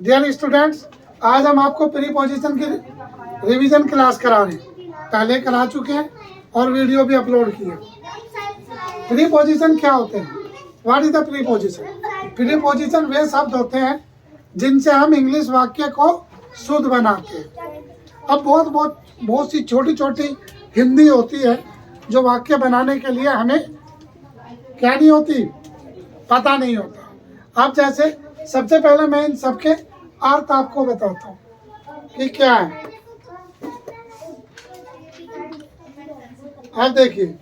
Dear students, आज हम आपको प्रीपोजिशन की रिवीजन क्लास करा रहे हैं। पहले करा चुके हैं और वीडियो भी अपलोड किए। प्रीपोजिशन क्या होते हैं? What is the preposition? Preposition वे शब्द होते हैं जिनसे हम इंग्लिश वाक्य को शुद्ध बनाते हैं। अब बहुत सी छोटी छोटी हिंदी होती है जो वाक्य बनाने के लिए हमें क्या नहीं होती, पता नहीं होता। अब जैसे सबसे पहले मैं इन सबके अर्थ आपको बताता हूँ कि क्या है। अब देखिए,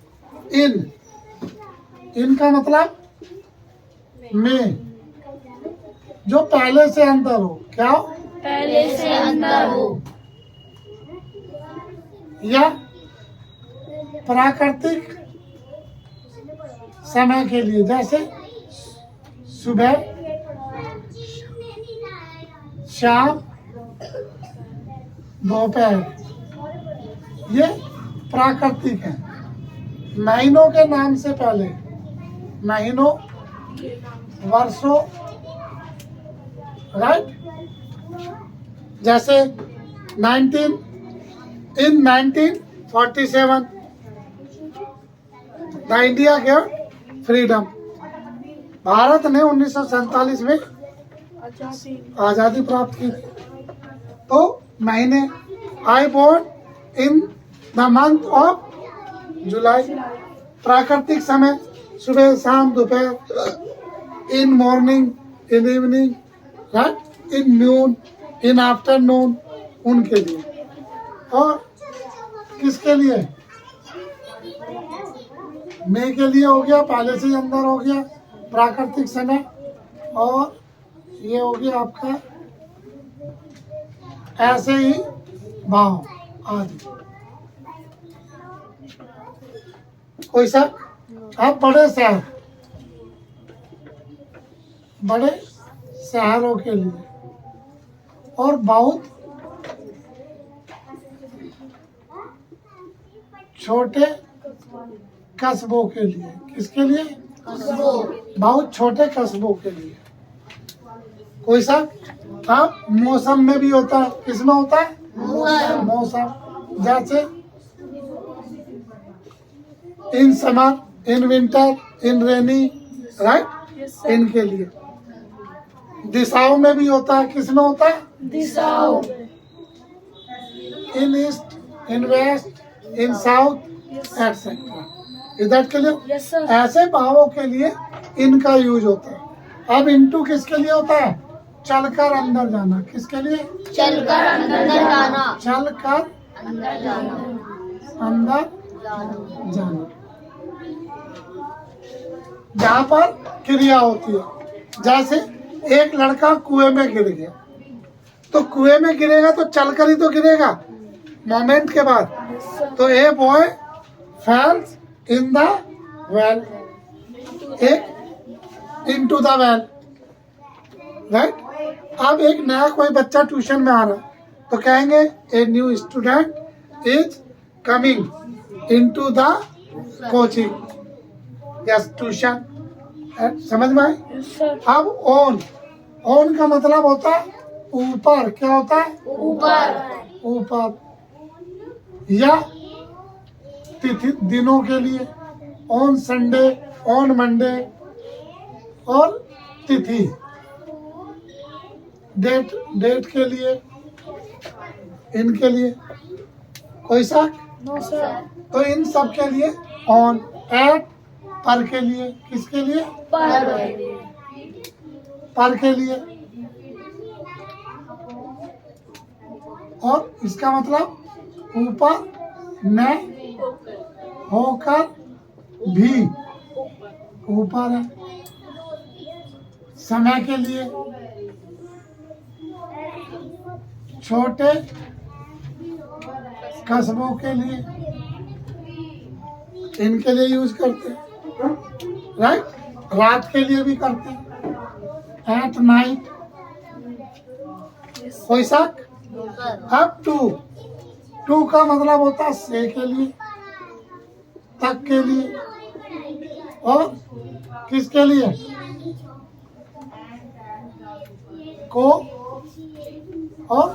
इन का मतलब में, जो पहले से अंदर हो। क्या हो? पहले से अंदर हो। या प्राकृतिक समय के लिए, जैसे सुबह, शाम, दोपहर, ये प्राकृतिक है। महीनों के नाम से पहले, महीनों, वर्षों, राइट। जैसे 1947 the India get freedom. Bharat ने 1947 में आज़ादी प्राप्त की थी। तो महीने, I born in the month of July. प्राकृतिक समय, सुबह, शाम, दोपहर, in morning, in evening, right, in noon, in afternoon, उनके लिए। और किसके लिए? मई के लिए हो गया, पहले से अंदर हो गया प्राकृतिक समय। और ये हो गया आपका ऐसे ही भाव आदि। कोई सा? अब बड़े शहरों के लिए और बहुत छोटे कस्बों के लिए। किसके लिए? बहुत छोटे कस्बों के लिए। कोई सा? अब मौसम में भी होता है। किसमें होता है? मौसम। जैसे in summer, in winter, in rainy, right, इनके लिए। दिशाओं में भी होता है। किसमें होता है? दिशाओं। इन ईस्ट, इन वेस्ट, इन साउथ, एटसेट्रा। इधर के लिए। Yes, sir. ऐसे भावों के लिए इनका यूज होता है। अब इनटू किसके लिए होता है? चलकर अंदर जाना। किसके लिए? चलकर अंदर जाना। चलकर अंदर जाना। अंदर जाना। जहाँ पर क्रिया होती है। जैसे एक लड़का कुएं में गिर गया, तो कुएं में गिरेगा तो चलकर ही तो गिरेगा मोमेंट के बाद। तो a boy fails in the well, एक इनटू द वेल, राइट। अब एक नया कोई बच्चा ट्यूशन में आ रहा तो कहेंगे a new student is coming into the coaching, yes, tuition. समझ में आई? अब ओन का मतलब होता है ऊपर। क्या होता है? ऊपर। या तिथि, दिनों के लिए, ऑन संडे, ऑन मंडे। और तिथि, डेट के लिए, इनके लिए। कोई सा? No sir. तो इन सब के लिए ऑन। एट, पर के लिए। किसके लिए? पर के लिए। और इसका मतलब ऊपर, न होकर, भी ऊपर है। समय के लिए, छोटे कस्बों के लिए, इनके लिए यूज करते हैं, राइट। रात के लिए भी करते हैं, एट नाइट। कोई शक? अब टू का मतलब होता है से के लिए, तक के लिए। और किसके लिए? को और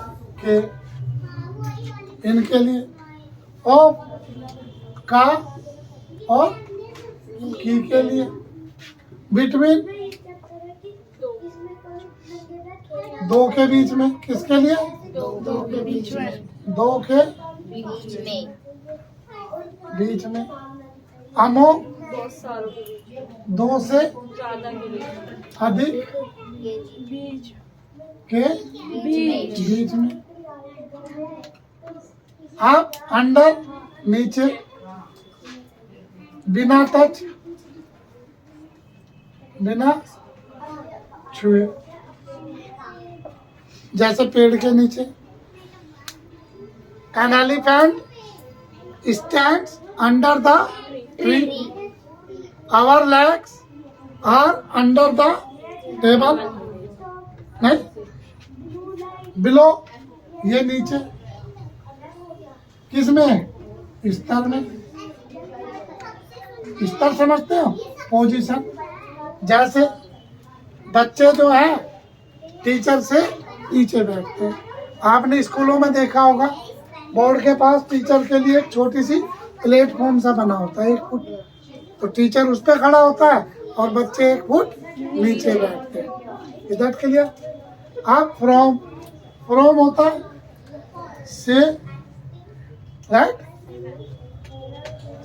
के इनके लिए, ओ का और की के लिए। बिटवीन दो के बीच में, किसके लिए? दो के बीच में। दो के बीच में। बीच में। अमोंग बहुत सारों के बीच, दो से ज्यादा के बीच, अधिक बीच, के बीच। बीच में। आप अंडर नीचे, बिना टच, बिना छुए, जैसे पेड़ के नीचे। An elephant stands under the tree, our legs are under the table, नहीं, बिलो ये नीचे, किस में है? स्तर में। स्तर समझते हो? पोजीशन। जैसे बच्चे जो है टीचर से नीचे बैठते हैं। आपने स्कूलों में देखा होगा, बोर्ड के पास टीचर के लिए एक छोटी सी प्लेटफॉर्म सा बना होता है, 1 फुट, तो टीचर उस पर खड़ा होता है और बच्चे 1 फुट नीचे बैठते हैं। इधर के लिए आप फ्रॉम, फ्रॉम होता है से, राइट,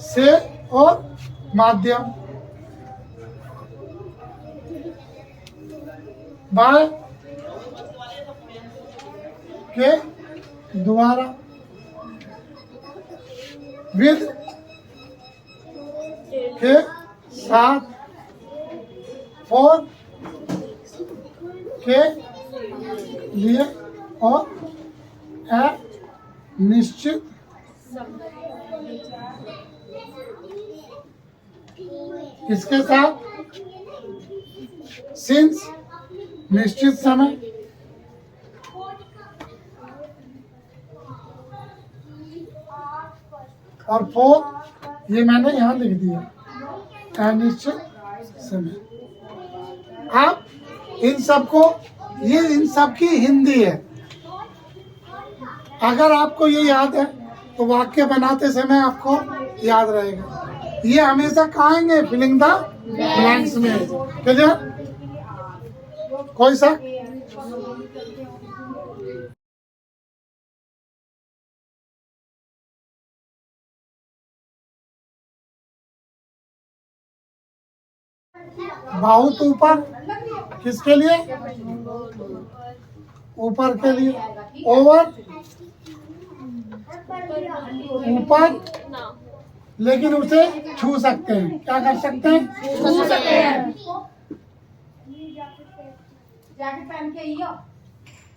से और माध्यम, बाय के द्वारा, विद के साथ, फॉर के लिए और ए निश्चित इसके साथ, सिंस निश्चित समय, और फोर ये मैंने यहाँ लिख दिया, अनिश्चित समय। आप इन सबको, ये इन सब की हिंदी है। अगर आपको ये याद है तो वाक्य बनाते समय आपको याद रहेगा। ये हमेशा कहाँ आएंगे? फिलिंग द ब्लैंक्स में। क्लियर? कोई सा? बहुत ऊपर, किसके लिए? ऊपर के लिए। ओवर, ऊपर, लेकिन उसे छू सकते हैं। क्या कर सकते हैं? छू सकते हैं।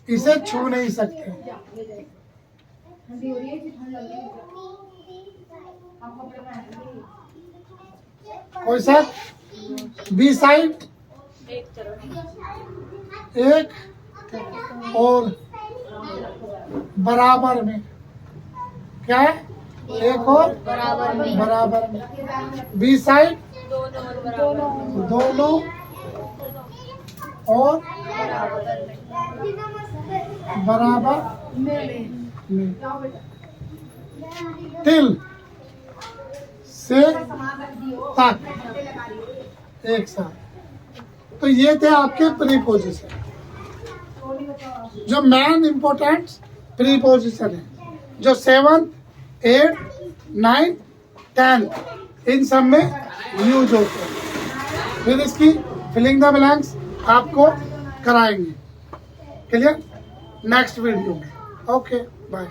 इसे छू नहीं सकते। कोई सा? बी साइड, एक तरफ, एक और बराबर में। क्या है? एक और बराबर में। बराबर में। बी साइड, दोनों और बराबर, दोनों और बराबर में। तिल से तक, एक साथ। तो ये थे आपके प्रीपोजिशन, जो मेन इंपोर्टेंट प्रीपोजिशन है, जो 7th, 8th, 9th, 10th इन सब में यूज होते हैं। फिर इसकी फिलिंग द ब्लैंक्स आपको कराएंगे। क्लियर? नेक्स्ट वीडियो में। Okay, bye.